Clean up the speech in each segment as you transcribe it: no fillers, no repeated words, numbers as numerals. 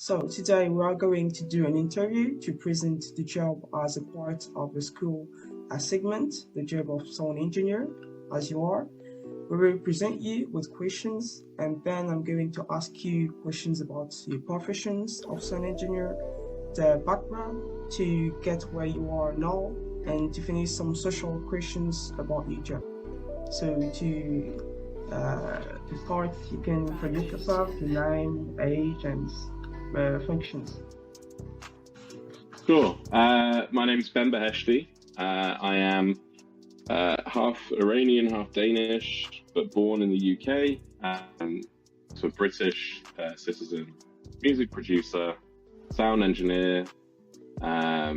So today we are going to do an interview to present the job as a part of the school segment, the job of sound engineer, as you are. We will present you with questions, and then I'm going to ask you questions about your professions of sound engineer, the background to get where you are now, and to finish some social questions about your job. So to start, you can introduce yourself, your name, age, and functions. Sure. My name's Behesthy. I am half Iranian, half Danish, but born in the UK. So a British citizen, music producer, sound engineer, a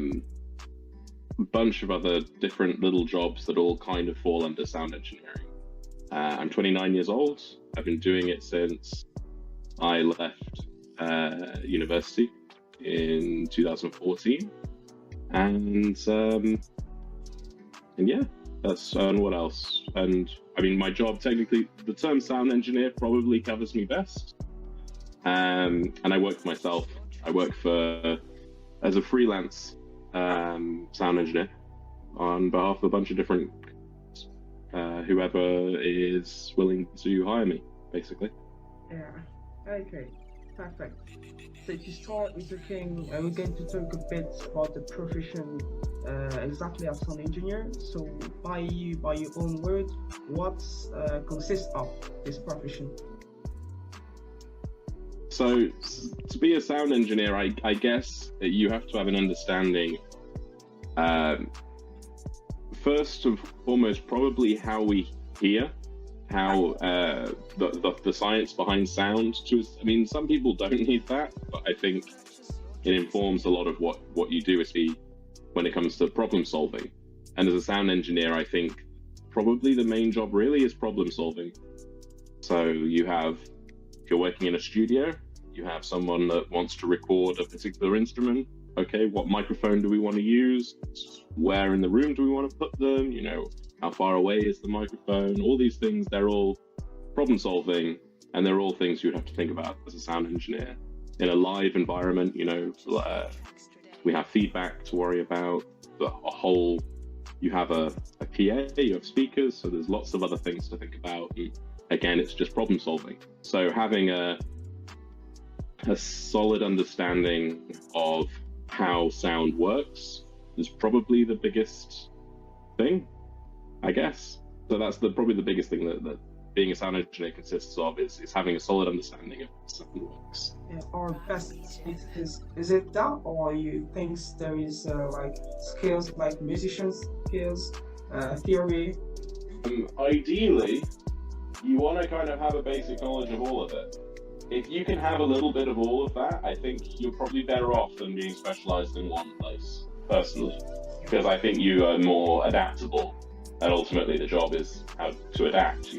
bunch of other different little jobs that all kind of fall under sound engineering. I'm 29 years old. I've been doing it since I left university in 2014, and yeah, that's and what else? And I mean, my job technically, the term sound engineer probably covers me best. And I work for myself. I work for as a freelance sound engineer on behalf of a bunch of different whoever is willing to hire me, basically. Yeah. Okay. Perfect. So to start, we're going to talk a bit about the profession exactly as an engineer. So by your own word, what consists of this profession? So to be a sound engineer, I guess that you have to have an understanding, first and foremost, probably how we hear, how the science behind sound. I mean, some people don't need that, but I think it informs a lot of what you do, especially when it comes to problem solving. And as a sound engineer, I think probably the main job really is problem solving. So if you're working in a studio, you have someone that wants to record a particular instrument. Okay, what microphone do we want to use? Where in the room do we want to put them? How far away is the microphone? All these things, they're all problem solving, and they're all things you'd have to think about as a sound engineer. In a live environment, we have feedback to worry about. You have a PA, you have speakers, so there's lots of other things to think about. And again, it's just problem solving. So having a solid understanding of how sound works is probably the biggest thing, I guess. So that's probably the biggest thing that being a sound engineer consists of is having a solid understanding of how sound works. Yeah, or best is it that, or you think there is like skills like musicians skills, theory? Ideally, you want to kind of have a basic knowledge of all of it. If you can have a little bit of all of that, I think you're probably better off than being specialized in one place, personally, because I think you are more adaptable, and ultimately the job is how to adapt.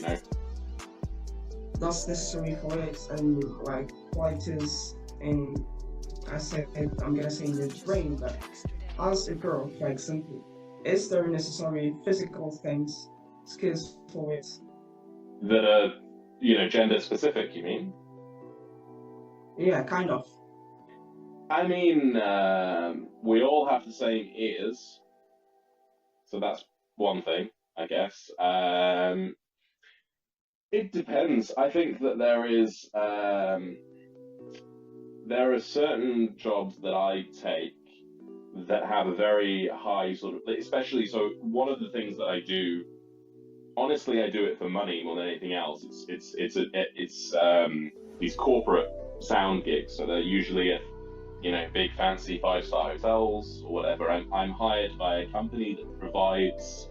That's necessary for it, and like qualities in, I'm gonna say in your brain, but as a girl, for example, is there necessary physical skills for it? That are, gender specific, you mean? Yeah, kind of. I mean, we all have the same ears, so that's one thing, I guess. It depends. I think that there are certain jobs that I take that have a very high sort of, especially, so one of the things that I do, honestly, I do it for money more than anything else. It's these corporate sound gigs, so they're usually at big fancy 5-star hotels or whatever. I'm hired by a company that provides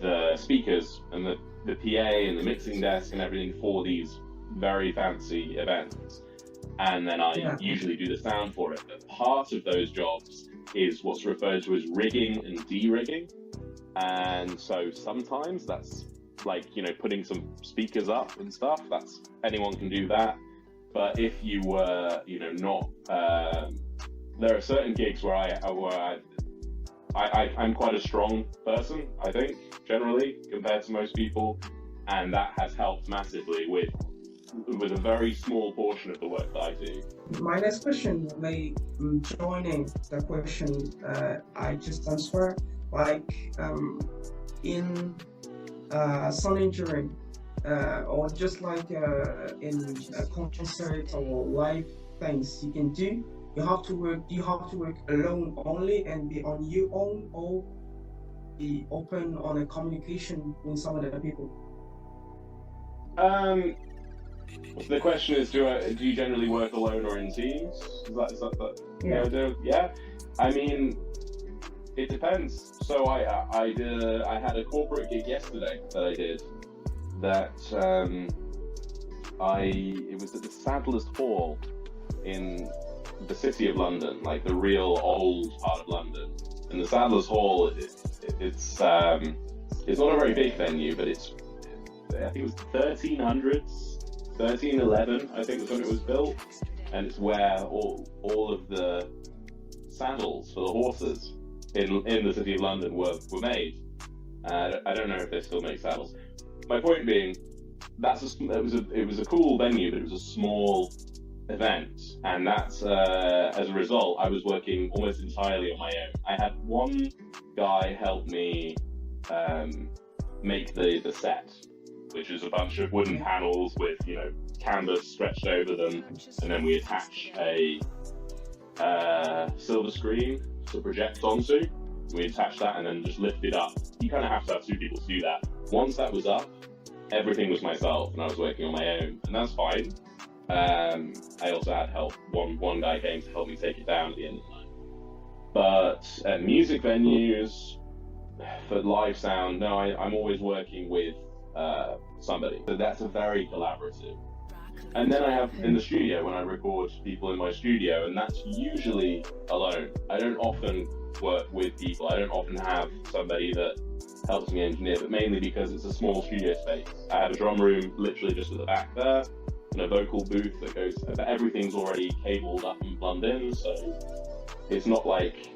the speakers and the PA and the mixing desk and everything for these very fancy events, and then I usually do the sound for it. But part of those jobs is what's referred to as rigging and de-rigging, and so sometimes that's like putting some speakers up and stuff. That's anyone can do that. But if you were, not, there are certain gigs where I'm quite a strong person, I think, generally, compared to most people, and that has helped massively with with a very small portion of the work that I do. My next question may join in the question I just answered. Like in sound engineering, or just like in a concert or live things you can do, you have to work. You have to work alone only and be on your own, or be open on a communication with some other people. The question is, do you generally work alone or in teams? Is that Yeah. Yeah. I mean, it depends. So I had a corporate gig yesterday that I did. That it was at the Sadler's Hall in the city of London, like the real old part of London. And the Sadler's Hall, it's not a very big venue, but I think it was 1311, I think was when it was built, and it's where all of the saddles for the horses in the city of London were made. I don't know if they still make saddles. My point being, it was a cool venue, but it was a small event, and that's as a result, I was working almost entirely on my own. I had one guy help me make the set, which is a bunch of wooden panels with canvas stretched over them, and then we attach a silver screen to project onto. We attach that and then just lift it up. You kind of have to have two people to do that. Once that was up, everything was myself, and I was working on my own, and that's fine. I also had help. One guy came to help me take it down at the end of the night. But at music venues, for live sound, no, I'm always working with somebody. So that's a very collaborative. And then I have in the studio, when I record people in my studio, and that's usually alone. I don't often work with people. I don't often have somebody that helps me engineer, but mainly because it's a small studio space. I have a drum room literally just at the back there, and a vocal booth that goes, but everything's already cabled up and plumbed in, so it's not like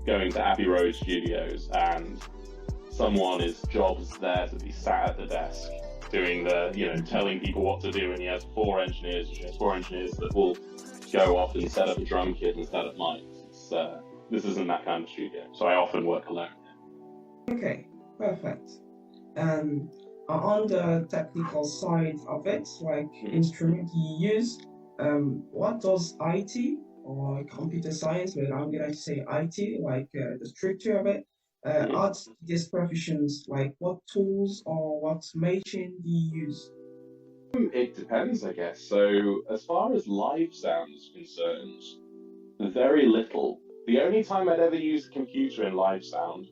going to Abbey Road Studios and someone's job's there to be sat at the desk doing telling people what to do, and he has four engineers that will go off and set up a drum kit and set up mics. This isn't that kind of studio, so I often work alone. Okay, perfect. And on the technical side of it, like instrument you use, what does IT or computer science, but I'm gonna say IT, like the structure of it, add these professions? Like what tools or what machine do you use? It depends, I guess. So as far as live sound is concerned, very little. The only time I'd ever use a computer in live sound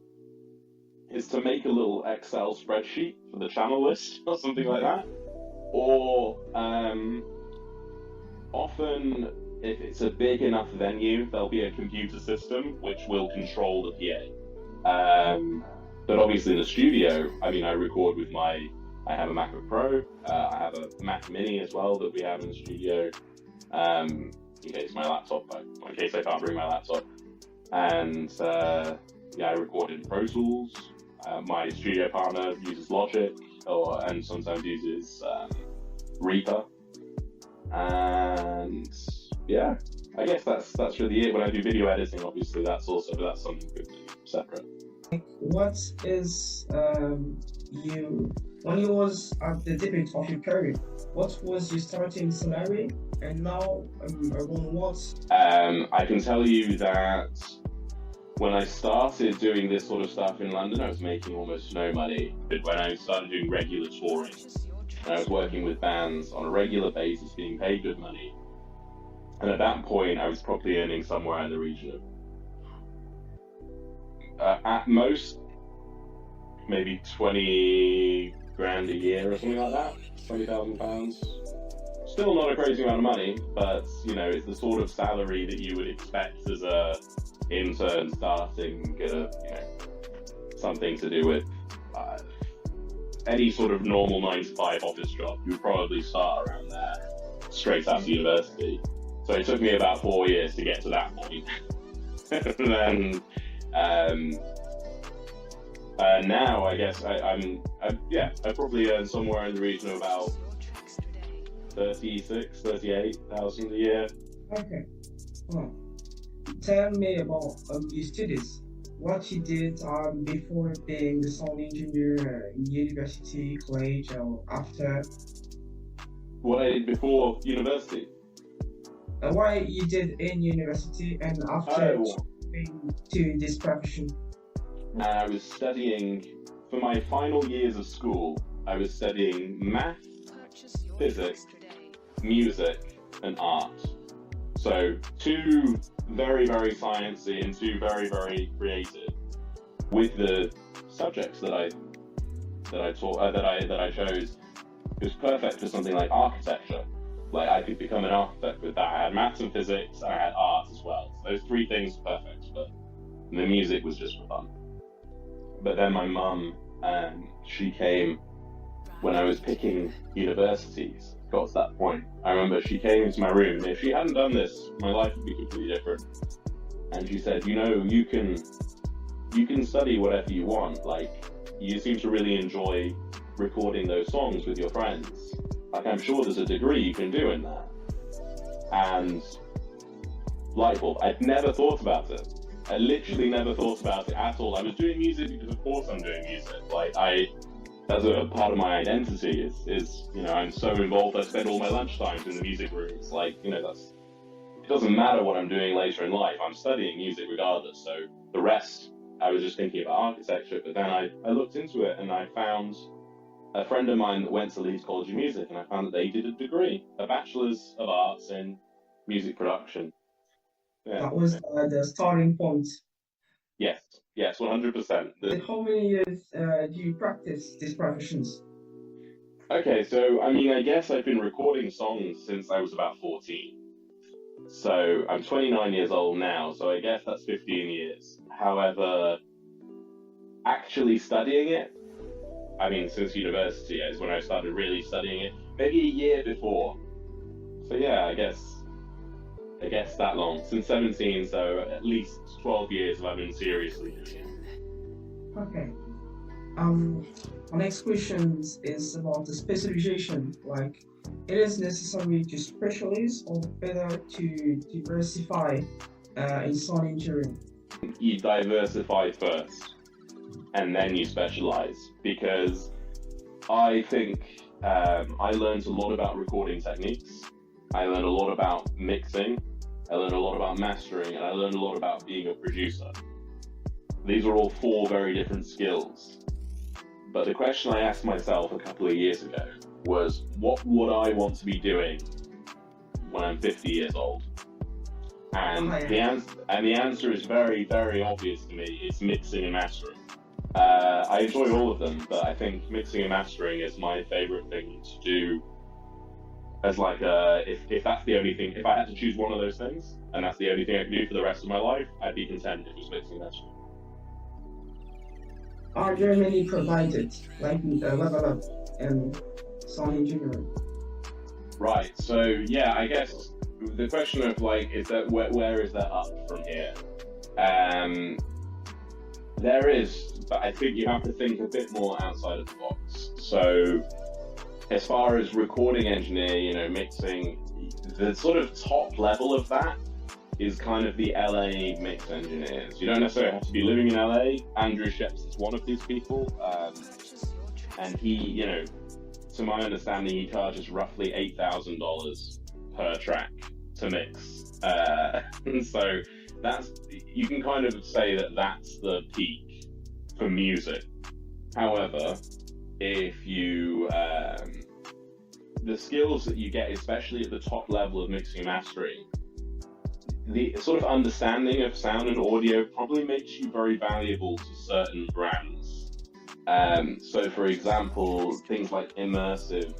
is to make a little Excel spreadsheet for the channel list or something like that. Or often, if it's a big enough venue, there'll be a computer system which will control the PA. But obviously in the studio, I record with I have a MacBook Pro, I have a Mac Mini as well that we have in the studio, in case my laptop, in case I can't bring my laptop. And I record in Pro Tools. My studio partner uses Logic, and sometimes uses Reaper. And yeah, I guess that's really it. When I do video editing, obviously that's something separate. What is when you was at the debut of your career, what was your starting salary, and now around what? I can tell you that when I started doing this sort of stuff in London, I was making almost no money. But when I started doing regular touring, and I was working with bands on a regular basis, being paid good money, and at that point, I was probably earning somewhere in the region of, at most, maybe 20 grand a year or something like that, £20,000. Still not a crazy amount of money, but it's the sort of salary that you would expect as a intern starting, something to do with any sort of normal 9-to-5 office job. You would probably start around there, straight out of university. So it took me about 4 years to get to that point. And then now I guess I probably earn somewhere in the region of about 36,000, 38,000 a year. Okay. Well, tell me about your studies. What you did before being the sound engineer in university, college, or after. What I did before university. What you did in university and after Oh, choosing to this profession. I was studying, for my final years of school, I was studying math, physics, music, and art. So two very, very sciencey and two very, very creative. With the subjects that I taught that I chose, it was perfect for something like architecture. Like I could become an architect with that. I had maths and physics, and I had art as well. So those three things were perfect. But the music was just for fun. But then my mum, she came when I was picking universities. Got to that point. I remember she came into my room, and if she hadn't done this, my life would be completely different. And she said, you can study whatever you want. Like, you seem to really enjoy recording those songs with your friends. Like, I'm sure there's a degree you can do in that. And light bulb, I'd never thought about it. I literally never thought about it at all. I was doing music because of course I'm doing music. Like, that's a part of my identity is I'm so involved. I spend all my lunchtimes in the music rooms. Like, it doesn't matter what I'm doing later in life. I'm studying music regardless. So the rest, I was just thinking about architecture. But then I looked into it and I found a friend of mine that went to Leeds College of Music, and I found that they did a degree, a Bachelor's of Arts in Music Production. Yeah. That was the starting point. Yes, 100%. How many years do you practice these professions? Okay, so I guess I've been recording songs since I was about 14. So I'm 29 years old now, so I guess that's 15 years. However, actually studying it, since university is when I started really studying it, maybe a year before. So yeah, I guess that long. Since 17, so at least 12 years I've been seriously doing it. Okay. Our next question is about the specialization. Like, it is necessary to specialize or better to diversify in sound engineering? You diversify first, and then you specialize, because I think I learned a lot about recording techniques. I learned a lot about mixing. I learned a lot about mastering, and I learned a lot about being a producer. These are all four very different skills. But the question I asked myself a couple of years ago was, what would I want to be doing when I'm 50 years old? And the answer is very, very obvious to me. It's mixing and mastering. I enjoy all of them, but I think mixing and mastering is my favorite thing to do. As like, if that's the only thing, if I had to choose one of those things, and that's the only thing I could do for the rest of my life, I'd be content if it was mixing and mastering. Are there many provided, like level up and sound engineering? Right. So yeah, I guess the question of like, is that where is that up from here? There is, but I think you have to think a bit more outside of the box. So as far as recording engineer, mixing, the sort of top level of that is kind of the LA mix engineers. You don't necessarily have to be living in LA. Andrew Sheps is one of these people, and he, to my understanding, he charges roughly $8,000 per track to mix. And so you can kind of say that that's the peak for music. However, if you the skills that you get, especially at the top level of mixing and mastering, the sort of understanding of sound and audio probably makes you very valuable to certain brands. So for example, things like immersive,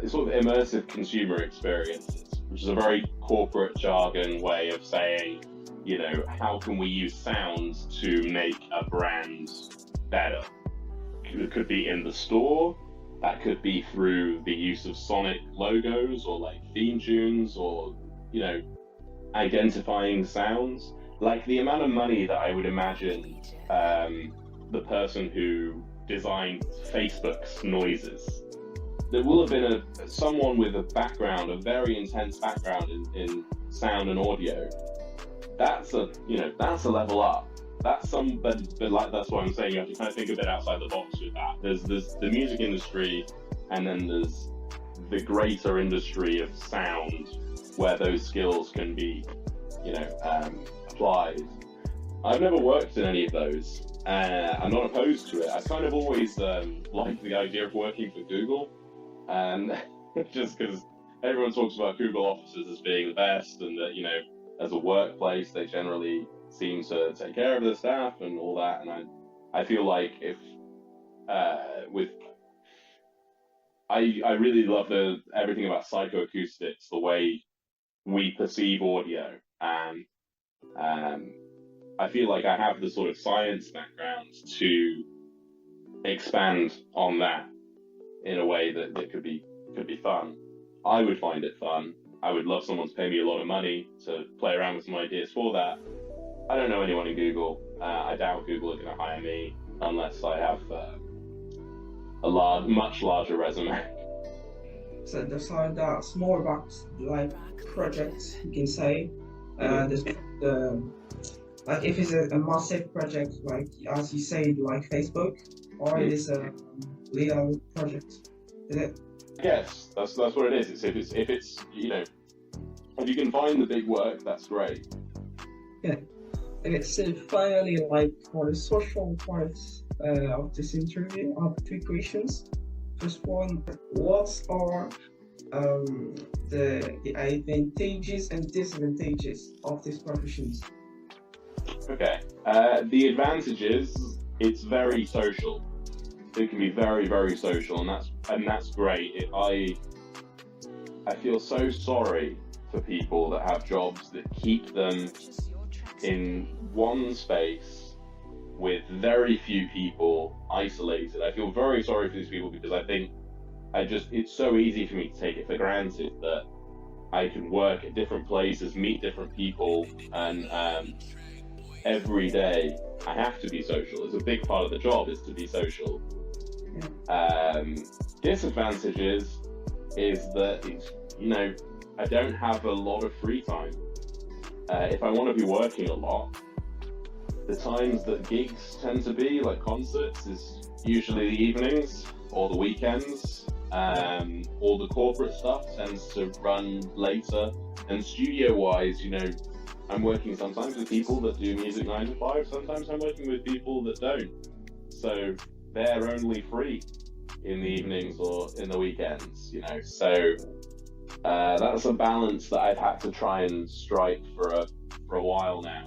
sort of immersive consumer experiences, which is a very corporate jargon way of saying, how can we use sound to make a brand better? It could be in the store, that could be through the use of sonic logos or like theme tunes or, identifying sounds. Like the amount of money that I would imagine the person who designed Facebook's noises there will have been someone with a background, a very intense background in sound and audio. That's a level up. That's but like that's what I'm saying. You have to kind of think a bit outside the box with that. There's the music industry, and then there's the greater industry of sound, where those skills can be, applied. I've never worked in any of those. I'm not opposed to it. I kind of always liked the idea of working for Google, and just because everyone talks about Google offices as being the best, and that as a workplace they generally seem to take care of their staff and all that. And I feel like if I really love everything about psychoacoustics, the way we perceive audio, and I feel like I have the sort of science background to expand on that in a way that could be fun. I would find it fun. I would love someone to pay me a lot of money to play around with some ideas for that. I don't know anyone in Google. I doubt Google are going to hire me unless I have much larger resume. So that's more about like projects, you can say. Like if it's a massive project, like as you said, like Facebook, or it is a little project, is it? Yes, that's what it is. If it's if you can find the big work, that's great. Yeah, and it's finally like for the social part of this interview, I have 2 questions. First one, what are the advantages and disadvantages of these professions? Okay. The advantages, it's very social. It can be very, very social, and that's great. I feel so sorry for people that have jobs that keep them in one space with very few people, isolated. I feel very sorry for these people, because I think it's so easy for me to take it for granted that I can work at different places, meet different people, and every day I have to be social. It's a big part of the job, is to be social. Disadvantages is that I don't have a lot of free time. If I want to be working a lot, the times that gigs tend to be, like concerts, is usually the evenings or the weekends. All the corporate stuff tends to run later, and studio-wise, I'm working sometimes with people that do music 9 to 5, sometimes I'm working with people that don't. So they're only free in the evenings or in the weekends, So that's a balance that I've had to try and strike for a while now.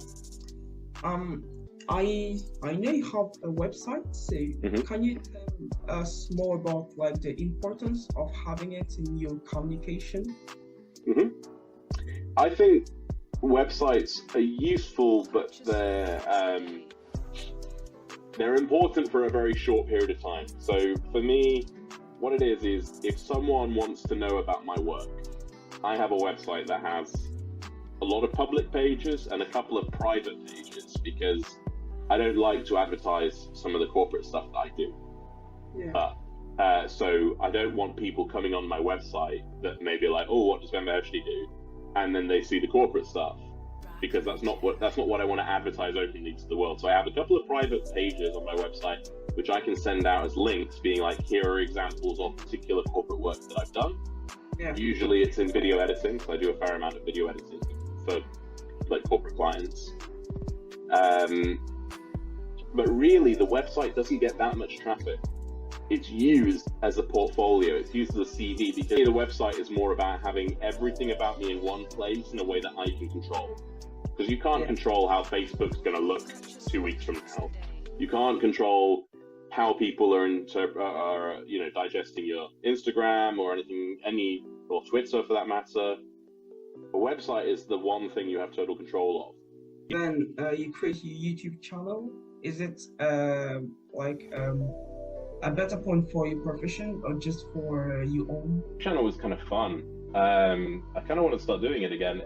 I know you have a website, so can you tell us more about like the importance of having it in your communication? I think websites are useful, but they're important for a very short period of time. So for me, what it is if someone wants to know about my work, I have a website that has a lot of public pages and a couple of private pages, because I don't like to advertise some of the corporate stuff that I do. So I don't want people coming on my website that may be like, oh, what does Behesthy do? And then they see the corporate stuff, because that's not what I want to advertise openly to the world. So I have a couple of private pages on my website which I can send out as links, being like, here are examples of particular corporate work that I've done. Usually it's in video editing, so I do a fair amount of video editing for like corporate clients. But really, the website doesn't get that much traffic. It's used as a portfolio, it's used as a CV, because the website is more about having everything about me in one place in a way that I can control. Because you can't control how Facebook's going to look 2 weeks from now. You can't control how people are digesting your Instagram or or Twitter for that matter. A website is the one thing you have total control of. Then you create your YouTube channel. Is it a better point for your profession, or just for your own? Channel was kind of fun. I kind of want to start doing it again.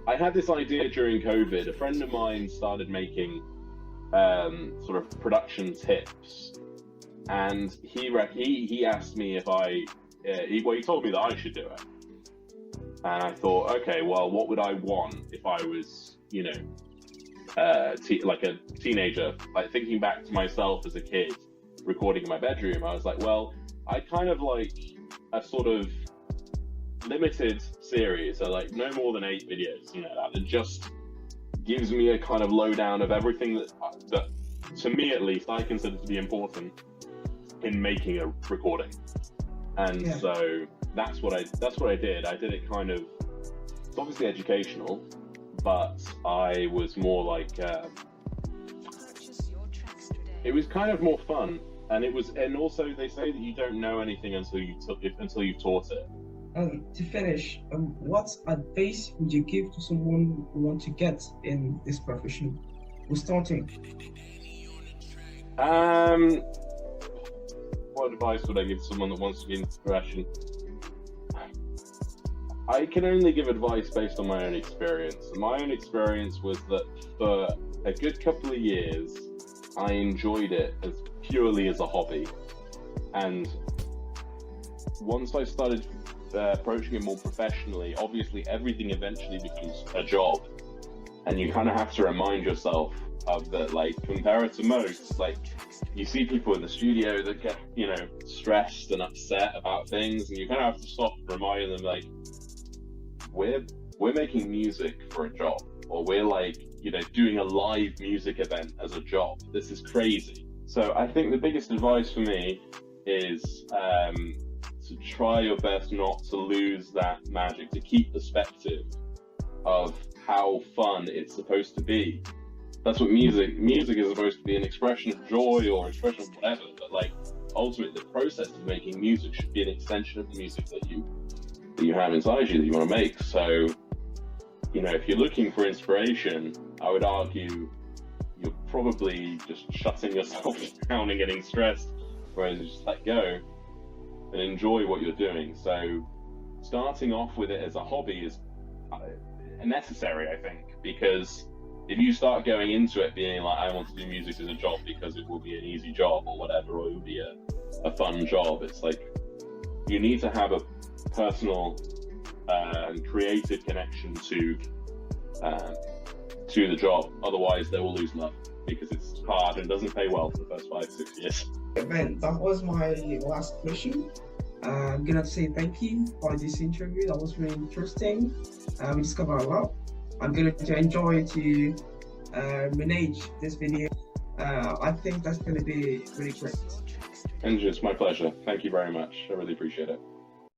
I had this idea during COVID. A friend of mine started making sort of production tips, and he asked me if he told me that I should do it, and I thought, okay, well, what would I want if I was, like a teenager, like thinking back to myself as a kid recording in my bedroom. I was like, well, I kind of like a sort of limited series, so like no more than 8 videos, that just gives me a kind of lowdown of everything that to me at least I consider to be important in making a recording. And so that's what I did. I did it kind of, it's obviously educational, but I was more like it was kind of more fun, and also they say that you don't know anything until you've taught it. To finish, what advice would you give to someone who wants to get in this profession, who's starting? What advice would I give to someone that wants to get into the profession? I can only give advice based on my own experience. And my own experience was that for a good couple of years, I enjoyed it as purely as a hobby. And once I started approaching it more professionally, obviously everything eventually becomes a job. And you kind of have to remind yourself of that, like, compare it to most. Like, you see people in the studio that get, stressed and upset about things, and you kind of have to stop and remind them, like, we're making music for a job, or we're like, doing a live music event as a job. This is crazy. So I think the biggest advice for me is to try your best not to lose that magic, to keep perspective of how fun it's supposed to be. That's what music is supposed to be, an expression of joy or expression of whatever, but like ultimately the process of making music should be an extension of the music that you have inside you that you want to make. So, if you're looking for inspiration, I would argue you're probably just shutting yourself down and getting stressed, whereas you just let go and enjoy what you're doing. So starting off with it as a hobby is necessary, I think, because if you start going into it being like, I want to do music as a job because it will be an easy job or whatever, or it will be a fun job, it's like you need to have a personal creative connection to the job. Otherwise they will lose love, because it's hard and doesn't pay well for the first 5-6 years. Ben, that was my last question. I'm gonna say thank you for this interview. That was really interesting. We discovered a lot. I'm going to enjoy to manage this video. I think that's going to be really great. And it's my pleasure. Thank you very much. I really appreciate it.